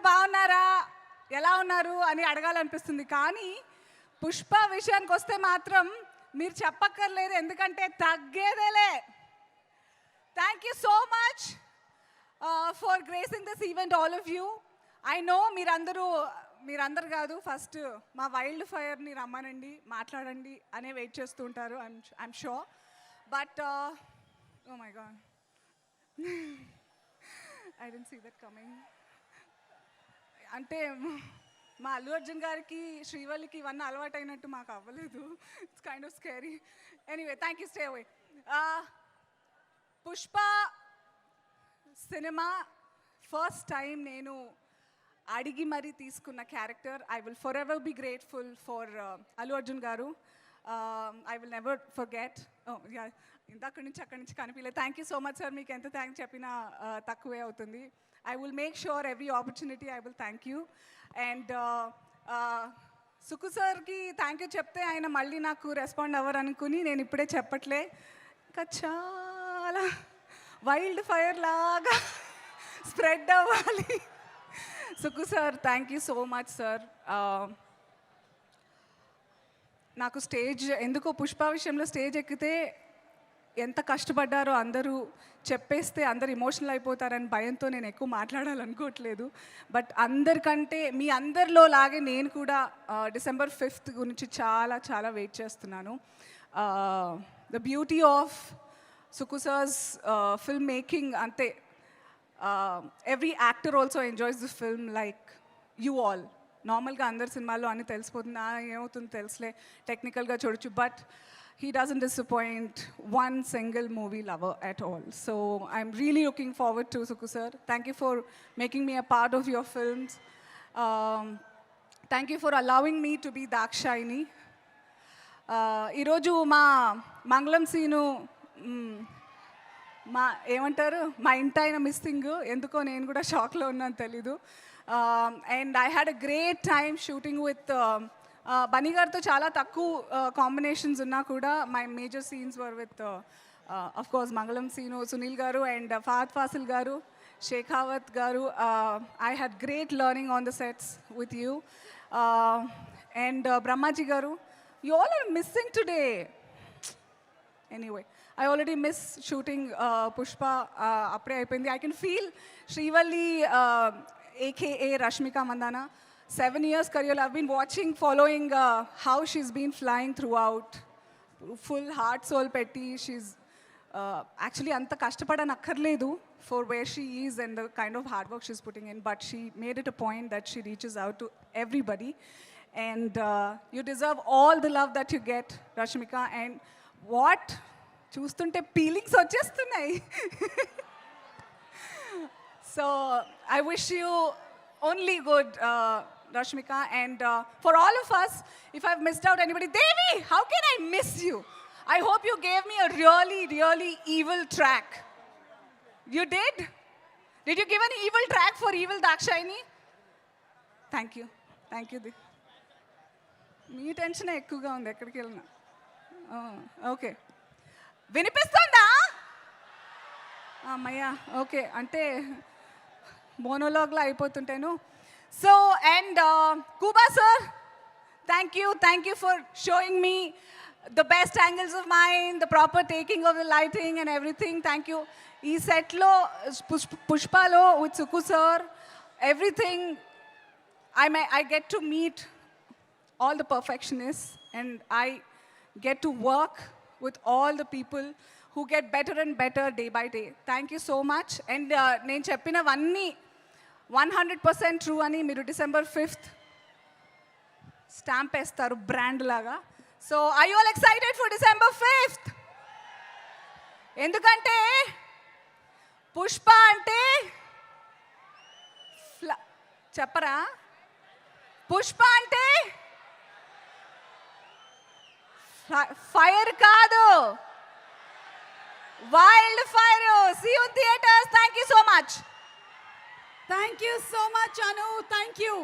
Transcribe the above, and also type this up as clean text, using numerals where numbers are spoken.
బాగున్నారా, ఎలా ఉన్నారు అని అడగాలనిపిస్తుంది. కానీ పుష్ప విషయానికి వస్తే మాత్రం మీరు చెప్పక్కర్లేదు, ఎందుకంటే తగ్గేదేలే. Thank you so much for gracing this event all of you. I know మీరందరూ కాదు, ఫస్ట్ మా వైల్డ్ ఫైర్ని రమ్మనండి, మాట్లాడండి అనే వెయిట్ చేస్తూ ఉంటారు. I'm sure. But oh my God, I don't see that coming. అంటే మా అల్లు అర్జున్ గారికి, శ్రీవల్లికి ఇవన్నీ అలవాటు అయినట్టు మాకు అవ్వలేదు. It's kind of scary. Anyway, thank you, stay away. Pushpa cinema first time నేను అడిగి మరీ తీసుకున్న character. I will forever be grateful for Allu Arjun గారు. I will never forget. ఇంతక్కడి నుంచి అక్కడి నుంచి కనిపించలేదు. Thank you so much sir. మీకు ఎంత థ్యాంక్స్ చెప్పినా తక్కువే అవుతుంది. I will make sure every opportunity I will thank you. And సుకు సార్కి థ్యాంక్ యూ చెప్తే ఆయన మళ్ళీ నాకు రెస్పాండ్ అవ్వరు అనుకుని నేను ఇప్పుడే చెప్పట్లే. ఇంకా చాలా వైల్డ్ ఫైర్ లాగా స్ప్రెడ్ అవ్వాలి. Sukku sir, thank you so much sir. నాకు స్టేజ్ ఎందుకో పుష్ప విషయంలో స్టేజ్ ఎక్కితే ఎంత కష్టపడ్డారో అందరూ చెప్పేస్తే అందరు ఎమోషనల్ అయిపోతారని భయంతో నేను ఎక్కువ మాట్లాడాలనుకోవట్లేదు. బట్ అందరికంటే మీ అందరిలో లాగే నేను కూడా December 5th గురించి చాలా చాలా వెయిట్ చేస్తున్నాను. The beauty of Sukku sir's film making అంతే. Every actor also enjoys the film like you all. నార్మల్గా అందరి సినిమాల్లో అన్నీ తెలిసిపోతుంది, ఏమవుతుంది తెలుసులే, టెక్నికల్గా చూడొచ్చు. But he doesn't disappoint one single movie lover at all. So I'm really looking forward to Suku sir. Thank you for making me a part of your films. Thank you for allowing me to be Dakshayani. ఈరోజు మా మంగళం scene ఏమంటారు, మా ఇంటి ఆయన missing. ఎందుకో నేను కూడా షాక్లో ఉన్నాను, తెలీదు. And I had a great time shooting with Bunny గారితో. చాలా తక్కువ కాంబినేషన్స్ ఉన్నా కూడా my major scenes were with of course Mangalam Seenu, Sunil గారు అండ్ ఫహద్ ఫాసిల్ గారు, షేఖావత్ గారు. I had great learning on the sets with you. And Brahmaji గారు, you all are missing today. Anyway, I already miss shooting Pushpa. అప్పుడే అయిపోయింది. I can feel Srivalli, aka Rashmika Mandanna. 7 years career. I've been watching, following how she's been flying throughout. Full heart, soul petti. She's actually anta kashtapadanakkarledu for where she is and the kind of hard work she's putting in. But she made it a point that she reaches out to everybody. And you deserve all the love that you get, Rashmika. And what? చూస్తుంటే feelings వచ్చేస్తున్నాయి. So I wish you only good, Rashmika. And for all of us, if I've missed out anybody, Devi, how can I miss you? I hope you gave me a really, really evil track. You did? Did you give an evil track for evil Dakshayani? Thank you. Thank you. మీ tension ఎక్కువగా ఉంది ఎక్కడికి వెళ్ళినా. Okay, వినిపిస్తుందా అమ్మయ్యా? Okay, అంటే మోనోలాగ్లో అయిపోతుంటాను. So and Kuba sir, thank you for showing me the best angles of mine, the proper taking of the lighting and everything. Thank you. ఈ సెట్లో పుష్పలో with Suku sir, everything I get to meet all the perfectionists and I get to work with all the people who get better and better day by day. Thank you so much. And నేను చెప్పినవన్నీ 100% true అని మీరు December 5th stamp వేస్తారు brand లాగా. So are you all excited for December 5th? ఎందుకంటే పుష్ప అంటే చెప్పరా, పుష్ప అంటే ఫైర్ కాదు, wild fire. See you in theaters. Thank you so much. Thank you so much, Anu. Thank you.